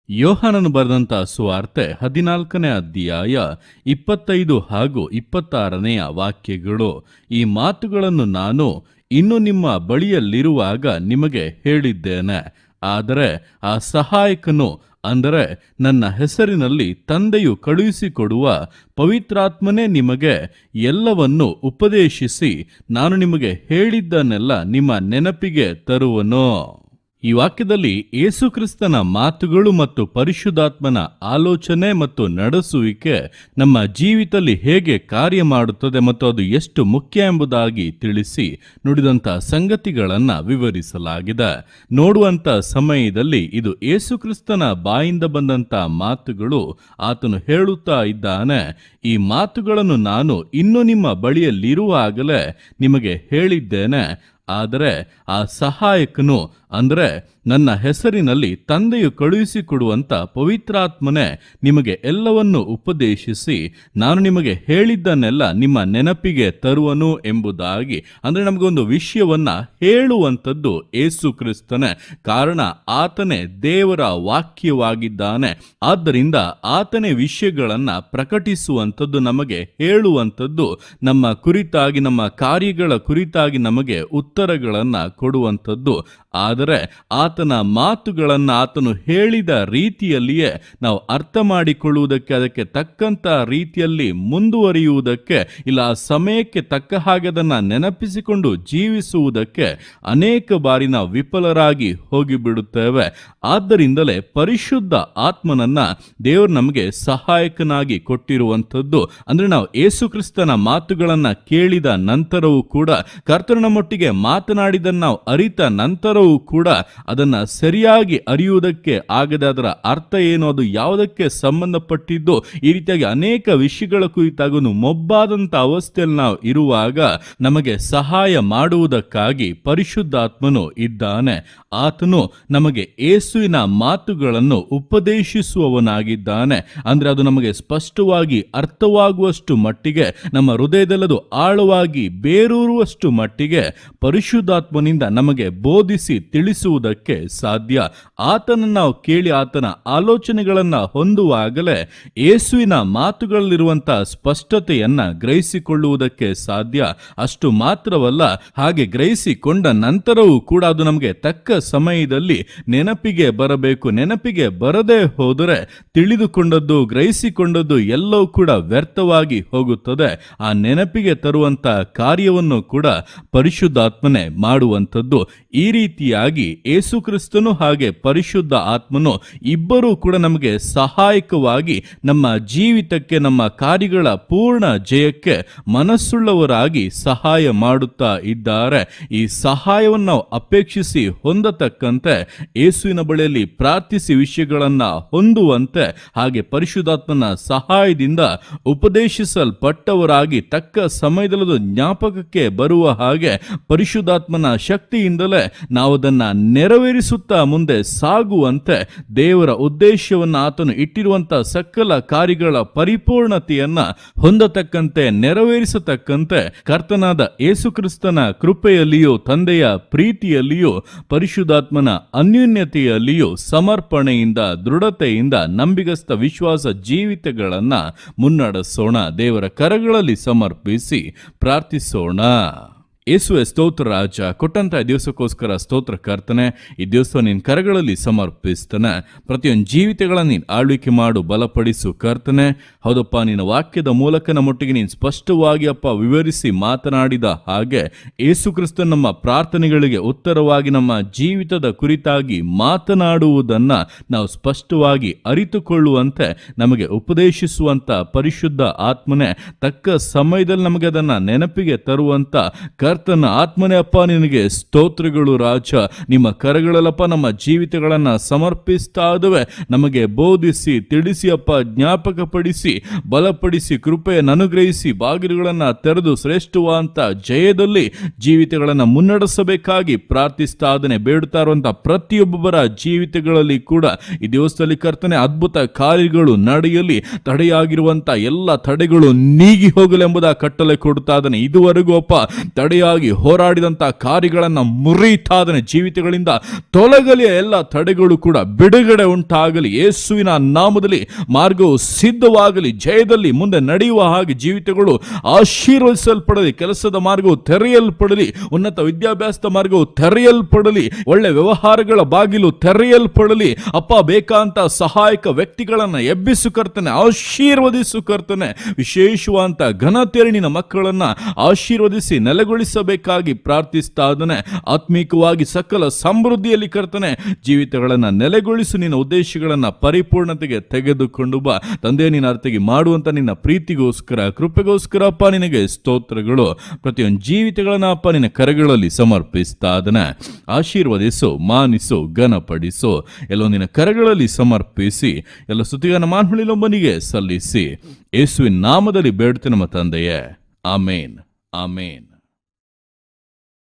ಯೋಹಾನನು ಬರೆದಂಥ ಸುವಾರ್ತೆ 14ನೇ ಅಧ್ಯಾಯ 25 ಹಾಗೂ 26ನೆಯ ವಾಕ್ಯಗಳು. ಈ ಮಾತುಗಳನ್ನು ನಾನು ಇನ್ನು ನಿಮ್ಮ ಬಳಿಯಲ್ಲಿರುವಾಗ ನಿಮಗೆ ಹೇಳಿದ್ದೇನೆ. ಆದರೆ ಆ ಸಹಾಯಕನು, ಅಂದರೆ ನನ್ನ ಹೆಸರಿನಲ್ಲಿ ತಂದೆಯು ಕಳುಹಿಸಿಕೊಡುವ ಪವಿತ್ರಾತ್ಮನೇ ನಿಮಗೆ ಎಲ್ಲವನ್ನು ಉಪದೇಶಿಸಿ ನಾನು ನಿಮಗೆ ಹೇಳಿದ್ದನ್ನೆಲ್ಲ ನಿಮ್ಮ ನೆನಪಿಗೆ ತರುವನು. ಈ ವಾಕ್ಯದಲ್ಲಿ ಯೇಸುಕ್ರಿಸ್ತನ ಮಾತುಗಳು ಮತ್ತು ಪರಿಶುದ್ಧಾತ್ಮನ ಆಲೋಚನೆ ಮತ್ತು ನಡೆಸುವಿಕೆ ನಮ್ಮ ಜೀವಿತದಲ್ಲಿ ಹೇಗೆ ಕಾರ್ಯ ಮಾಡುತ್ತದೆ ಮತ್ತು ಅದು ಎಷ್ಟು ಮುಖ್ಯ ಎಂಬುದಾಗಿ ತಿಳಿಸಿ ನುಡಿದಂಥ ಸಂಗತಿಗಳನ್ನು ವಿವರಿಸಲಾಗಿದೆ. ನೋಡುವಂಥ ಸಮಯದಲ್ಲಿ ಇದು ಯೇಸುಕ್ರಿಸ್ತನ ಬಾಯಿಂದ ಬಂದಂಥ ಮಾತುಗಳು. ಆತನು ಹೇಳುತ್ತಾ ಇದ್ದಾನೆ, ಈ ಮಾತುಗಳನ್ನು ನಾನು ಇನ್ನು ನಿಮ್ಮ ಬಳಿಯಲ್ಲಿರುವಾಗಲೇ ನಿಮಗೆ ಹೇಳಿದ್ದೇನೆ. ಆದರೆ ಆ ಸಹಾಯಕನು, ಅಂದರೆ ನನ್ನ ಹೆಸರಿನಲ್ಲಿ ತಂದೆಯು ಕಳುಹಿಸಿಕೊಡುವಂಥ ಪವಿತ್ರಾತ್ಮನೇ ನಿಮಗೆ ಎಲ್ಲವನ್ನು ಉಪದೇಶಿಸಿ ನಾನು ನಿಮಗೆ ಹೇಳಿದ್ದನ್ನೆಲ್ಲ ನಿಮ್ಮ ನೆನಪಿಗೆ ತರುವನು ಎಂಬುದಾಗಿ. ಅಂದರೆ ನಮಗೊಂದು ವಿಷಯವನ್ನ ಹೇಳುವಂಥದ್ದು ಯೇಸು ಕ್ರಿಸ್ತನೇ. ಕಾರಣ ಆತನೇ ದೇವರ ವಾಕ್ಯವಾಗಿದ್ದಾನೆ. ಆದ್ದರಿಂದ ಆತನೇ ವಿಷಯಗಳನ್ನು ಪ್ರಕಟಿಸುವಂಥದ್ದು, ನಮಗೆ ಹೇಳುವಂಥದ್ದು, ನಮ್ಮ ಕುರಿತಾಗಿ, ನಮ್ಮ ಕಾರ್ಯಗಳ ಕುರಿತಾಗಿ ನಮಗೆ ಉತ್ತರಗಳನ್ನು ಕೊಡುವಂಥದ್ದು. ಆದರೆ ಆತನ ಮಾತುಗಳನ್ನು ಆತನು ಹೇಳಿದ ರೀತಿಯಲ್ಲಿಯೇ ನಾವು ಅರ್ಥ ಮಾಡಿಕೊಳ್ಳುವುದಕ್ಕೆ, ಅದಕ್ಕೆ ತಕ್ಕಂಥ ರೀತಿಯಲ್ಲಿ ಮುಂದುವರಿಯುವುದಕ್ಕೆ, ಇಲ್ಲ ಆ ಸಮಯಕ್ಕೆ ತಕ್ಕ ಹಾಗೆ ಅದನ್ನು ನೆನಪಿಸಿಕೊಂಡು ಜೀವಿಸುವುದಕ್ಕೆ ಅನೇಕ ಬಾರಿ ನಾವು ವಿಫಲರಾಗಿ ಹೋಗಿಬಿಡುತ್ತೇವೆ. ಆದ್ದರಿಂದಲೇ ಪರಿಶುದ್ಧ ಆತ್ಮನನ್ನ ದೇವರು ನಮಗೆ ಸಹಾಯಕನಾಗಿ ಕೊಟ್ಟಿರುವಂಥದ್ದು. ಅಂದರೆ ನಾವು ಯೇಸು ಕ್ರಿಸ್ತನ ಮಾತುಗಳನ್ನು ಕೇಳಿದ ನಂತರವೂ ಕೂಡ, ಕರ್ತನ ನಮ್ಮೊಟ್ಟಿಗೆ ಮಾತನಾಡಿದನ್ನು ನಾವು ಅರಿತ ನಂತರವೂ ಕೂಡ ಅದನ್ನ ಸರಿಯಾಗಿ ಅರಿಯುವುದಕ್ಕೆ ಆಗದೆ ಅದರ ಅರ್ಥ ಏನು, ಅದು ಯಾವುದಕ್ಕೆ ಸಂಬಂಧಪಟ್ಟಿದ್ದು, ಈ ರೀತಿಯಾಗಿ ಅನೇಕ ವಿಷಯಗಳ ಕುರಿತಾಗೂ ಮೊಬ್ಬಾದಂಥ ಅವಸ್ಥೆಯಲ್ಲಿ ನಾವು ಇರುವಾಗ ನಮಗೆ ಸಹಾಯ ಮಾಡುವುದಕ್ಕಾಗಿ ಪರಿಶುದ್ಧಾತ್ಮನು ಇದ್ದಾನೆ. ಆತನು ನಮಗೆ ಯೇಸುವಿನ ಮಾತುಗಳನ್ನು ಉಪದೇಶಿಸುವವನಾಗಿದ್ದಾನೆ. ಅಂದ್ರೆ ಅದು ನಮಗೆ ಸ್ಪಷ್ಟವಾಗಿ ಅರ್ಥವಾಗುವಷ್ಟು ಮಟ್ಟಿಗೆ, ನಮ್ಮ ಹೃದಯದಲ್ಲದು ಆಳವಾಗಿ ಬೇರೂರುವಷ್ಟು ಮಟ್ಟಿಗೆ ಪರಿಶುದ್ಧಾತ್ಮನಿಂದ ನಮಗೆ ಬೋಧಿಸಿ ತಿಳಿಸುವುದಕ್ಕೆ ಸಾಧ್ಯ. ಆತನನ್ನು ನಾವು ಕೇಳಿ ಆತನ ಆಲೋಚನೆಗಳನ್ನು ಹೊಂದುವಾಗಲೇ ಯೇಸುವಿನ ಮಾತುಗಳಲ್ಲಿರುವಂತಹ ಸ್ಪಷ್ಟತೆಯನ್ನ ಗ್ರಹಿಸಿಕೊಳ್ಳುವುದಕ್ಕೆ ಸಾಧ್ಯ. ಅಷ್ಟು ಮಾತ್ರವಲ್ಲ, ಹಾಗೆ ಗ್ರಹಿಸಿಕೊಂಡ ನಂತರವೂ ಕೂಡ ಅದು ನಮಗೆ ತಕ್ಕ ಸಮಯದಲ್ಲಿ ನೆನಪಿಗೆ ಬರಬೇಕು. ನೆನಪಿಗೆ ಬರದೇ ಹೋದರೆ ತಿಳಿದುಕೊಂಡದ್ದು, ಗ್ರಹಿಸಿಕೊಂಡದ್ದು ಎಲ್ಲವೂ ಕೂಡ ವ್ಯರ್ಥವಾಗಿ ಹೋಗುತ್ತದೆ. ಆ ನೆನಪಿಗೆ ತರುವಂತ ಕಾರ್ಯವನ್ನು ಕೂಡ ಪರಿಶುದ್ಧಾತ್ಮನೇ ಮಾಡುವಂಥದ್ದು. ಈ ರೀತಿಯಾಗಿ ಯೇಸು ಕ್ರಿಸ್ತನು ಹಾಗೆ ಪರಿಶುದ್ಧ ಆತ್ಮನು ಇಬ್ಬರೂ ಕೂಡ ನಮಗೆ ಸಹಾಯಕವಾಗಿ ನಮ್ಮ ಜೀವಿತಕ್ಕೆ, ನಮ್ಮ ಕಾರ್ಯಗಳ ಪೂರ್ಣ ಜಯಕ್ಕೆ ಮನಸ್ಸುಳ್ಳವರಾಗಿ ಸಹಾಯ ಮಾಡುತ್ತಾ ಇದ್ದಾರೆ. ಈ ಸಹಾಯವನ್ನು ನಾವು ಅಪೇಕ್ಷಿಸಿ ಹೊಂದತಕ್ಕಂತೆ ಯೇಸುವಿನ ಬಳಿಯಲ್ಲಿ ಪ್ರಾರ್ಥಿಸಿ ವಿಷಯಗಳನ್ನ ಹೊಂದುವಂತೆ, ಹಾಗೆ ಪರಿಶುದ್ಧಾತ್ಮನ ಸಹಾಯದಿಂದ ಉಪದೇಶಿಸಲ್ಪಟ್ಟವರಾಗಿ ತಕ್ಕ ಸಮಯದಲ್ಲದು ಜ್ಞಾಪಕಕ್ಕೆ ಬರುವ ಹಾಗೆ ಪರಿಶುದ್ಧಾತ್ಮನ ಶಕ್ತಿಯಿಂದಲೇ ನಾವು ಅದನ್ನು ನೆರವೇರಿಸುತ್ತಾ ಮುಂದೆ ಸಾಗುವಂತೆ ದೇವರ ಉದ್ದೇಶವನ್ನು, ಆತನು ಇಟ್ಟಿರುವಂತಹ ಸಕಲ ಕಾರ್ಯಗಳ ಪರಿಪೂರ್ಣತೆಯನ್ನ ಹೊಂದತಕ್ಕಂತೆ, ನೆರವೇರಿಸತಕ್ಕಂತೆ ಕರ್ತನಾದ ಯೇಸು ಕ್ರಿಸ್ತನ ಕೃಪೆಯಲ್ಲಿಯೂ, ತಂದೆಯ ಪ್ರೀತಿಯಲ್ಲಿಯೂ, ಪರಿಶುದ್ಧಾತ್ಮನ ಅನ್ಯೋನ್ಯತೆಯಲ್ಲಿಯೂ ಸಮರ್ಪಣೆಯಿಂದ, ದೃಢತೆಯಿಂದ ನಂಬಿಗಸ್ತ ವಿಶ್ವಾಸ ಜೀವಿತಗಳನ್ನ ಮುನ್ನಡೆಸೋಣ. ದೇವರ ಕರಗಳಲ್ಲಿ ಸಮರ್ಪಿಸಿ ಪ್ರಾರ್ಥಿಸೋಣ. ಯೇಸುವೆ ಸ್ತೋತ್ರ ರಾಜ, ಕೊಟ್ಟಂತ ದಿವಸಕ್ಕೋಸ್ಕರ ಸ್ತೋತ್ರ ಕರ್ತನೆ. ಈ ದಿವಸ ನಿನ್ನ ಕರಗಳಲ್ಲಿ ಸಮರ್ಪಿಸ್ತಾನೆ. ಪ್ರತಿಯೊಂದು ಜೀವಿತಗಳನ್ನು ನೀನು ಆಳ್ವಿಕೆ ಮಾಡು, ಬಲಪಡಿಸು ಕರ್ತನೆ. ಹೌದಪ್ಪ, ನಿನ್ನ ವಾಕ್ಯದ ಮೂಲಕ ನಮ್ಮೊಟ್ಟಿಗೆ ನೀನು ಸ್ಪಷ್ಟವಾಗಿ ಅಪ್ಪ ವಿವರಿಸಿ ಮಾತನಾಡಿದ ಹಾಗೆ ಯೇಸು ಕ್ರಿಸ್ತ ನಮ್ಮ ಪ್ರಾರ್ಥನೆಗಳಿಗೆ ಉತ್ತರವಾಗಿ ನಮ್ಮ ಜೀವಿತದ ಕುರಿತಾಗಿ ಮಾತನಾಡುವುದನ್ನ ನಾವು ಸ್ಪಷ್ಟವಾಗಿ ಅರಿತುಕೊಳ್ಳುವಂತೆ ನಮಗೆ ಉಪದೇಶಿಸುವಂತ ಪರಿಶುದ್ಧ ಆತ್ಮನೆ, ತಕ್ಕ ಸಮಯದಲ್ಲಿ ನಮಗೆ ಅದನ್ನ ನೆನಪಿಗೆ ತರುವಂತ ಕರ್ತನ ಆತ್ಮನೇ ಅಪ್ಪ, ನಿನಗೆ ಸ್ತೋತ್ರಗಳು ರಾಜ. ನಿಮ್ಮ ಕರಗಳಲ್ಲಪ್ಪ ನಮ್ಮ ಜೀವಿತಗಳನ್ನು ಸಮರ್ಪಿಸ್ತಾ ಇದ್ದೇವೆ. ನಮಗೆ ಬೋಧಿಸಿ, ತಿಳಿಸಿ ಅಪ್ಪ, ಜ್ಞಾಪಕ ಪಡಿಸಿ, ಬಲಪಡಿಸಿ, ಕೃಪೆಯನ್ನು ಅನುಗ್ರಹಿಸಿ, ಬಾಗಿಲುಗಳನ್ನು ತೆರೆದು ಶ್ರೇಷ್ಠವಾದಂಥ ಜಯದಲ್ಲಿ ಜೀವಿತಗಳನ್ನು ಮುನ್ನಡೆಸಬೇಕಾಗಿ ಪ್ರಾರ್ಥಿಸ್ತಾ ಇದ್ದೇನೆ. ಬೇಡುತ್ತಾ ಇರುವಂತಹ ಪ್ರತಿಯೊಬ್ಬರ ಜೀವಿತಗಳಲ್ಲಿ ಕೂಡ ಈ ದಿವಸದಲ್ಲಿ ಕರ್ತನೆ ಅದ್ಭುತ ಕಾರ್ಯಗಳು ನಡೆಯಲಿ. ತಡೆಯಾಗಿರುವಂತಹ ಎಲ್ಲ ತಡೆಗಳು ನೀಗಿ ಹೋಗಲೆಂಬುದ ಕಟ್ಟಲೆ ಕೊಡ್ತಾ ಇದ್ದಾನೆ. ಇದುವರೆಗೂ ಅಪ್ಪ ತಡೆ ತಡೆಯಾಗಿ ಹೋರಾಡಿದಂಥ ಕಾರ್ಯಗಳನ್ನು ಮುರಿತಾದನೆ, ಜೀವಿತಗಳಿಂದ ತೊಲಗಲಿ ಎಲ್ಲ ತಡೆಗಳು ಕೂಡ ಬಿಡುಗಡೆ ಉಂಟಾಗಲಿ. ಯೇಸುವಿನ ನಾಮದಲ್ಲಿ ಮಾರ್ಗವು ಸಿದ್ಧವಾಗಲಿ. ಜಯದಲ್ಲಿ ಮುಂದೆ ನಡೆಯುವ ಹಾಗೆ ಜೀವಿತಗಳು ಆಶೀರ್ವದಿಸಲ್ಪಡಲಿ. ಕೆಲಸದ ಮಾರ್ಗವು ತೆರೆಯಲ್ಪಡಲಿ. ಉನ್ನತ ವಿದ್ಯಾಭ್ಯಾಸದ ಮಾರ್ಗವು ತೆರೆಯಲ್ಪಡಲಿ. ಒಳ್ಳೆ ವ್ಯವಹಾರಗಳ ಬಾಗಿಲು ತೆರೆಯಲ್ಪಡಲಿ. ಅಪ್ಪ, ಬೇಕಾಂತ ಸಹಾಯಕ ವ್ಯಕ್ತಿಗಳನ್ನು ಎಬ್ಬಿಸು ಕರ್ತನೆ, ಆಶೀರ್ವದಿಸು ಕರ್ತನೆ. ವಿಶೇಷವಾದಂತ ಘನತೆಯಲ್ಲಿ ನಿನ್ನ ಮಕ್ಕಳನ್ನ ಆಶೀರ್ವದಿಸಿ ನೆಲೆಗೊಳಿಸಬೇಕಾಗಿ ಪ್ರಾರ್ಥಿಸ್ತಾ ಇದ್ದಾನೆ. ಆತ್ಮೀಕವಾಗಿ ಸಕಲ ಸಮೃದ್ಧಿಯಲ್ಲಿ ಕರ್ತನೆ ಜೀವಿತಗಳನ್ನ ನೆಲೆಗೊಳಿಸು. ನಿನ್ನ ಉದ್ದೇಶಗಳನ್ನ ಪರಿಪೂರ್ಣತೆಗೆ ತೆಗೆದುಕೊಂಡು ಬಾ ತಂದೆ. ನಿನ್ನ ಅರ್ಥಗೆ ಮಾಡುವಂತ ನಿನ್ನ ಪ್ರೀತಿಗೋಸ್ಕರ, ಕೃಪೆಗೋಸ್ಕರ ಅಪ್ಪ ನಿನಗೆ ಸ್ತೋತ್ರಗಳು. ಪ್ರತಿಯೊಂದು ಜೀವಿತಗಳನ್ನ ಅಪ್ಪ ನಿನ್ನ ಕರಗಳಲ್ಲಿ ಸಮರ್ಪಿಸ್ತಾ ಇದ್ದಾನೆ. ಆಶೀರ್ವದಿಸು, ಮಾನಿಸು, ಘನಪಡಿಸು. ಎಲ್ಲೋ ನಿನ್ನ ಕರಗಳಲ್ಲಿ ಸಮರ್ಪಿಸಿ ಎಲ್ಲ ಸ್ತುತಿಗಾನ ಮಾನ್ಹುಳಿಲೊಬ್ಬನಿಗೆ ಸಲ್ಲಿಸಿ ಯೇಸುವಿನ ನಾಮದಲ್ಲಿ ಬೇಡ್ತೇನೆ ನಮ್ಮ ತಂದೆಯೇ. ಆಮೇನ್, ಆಮೇನ್.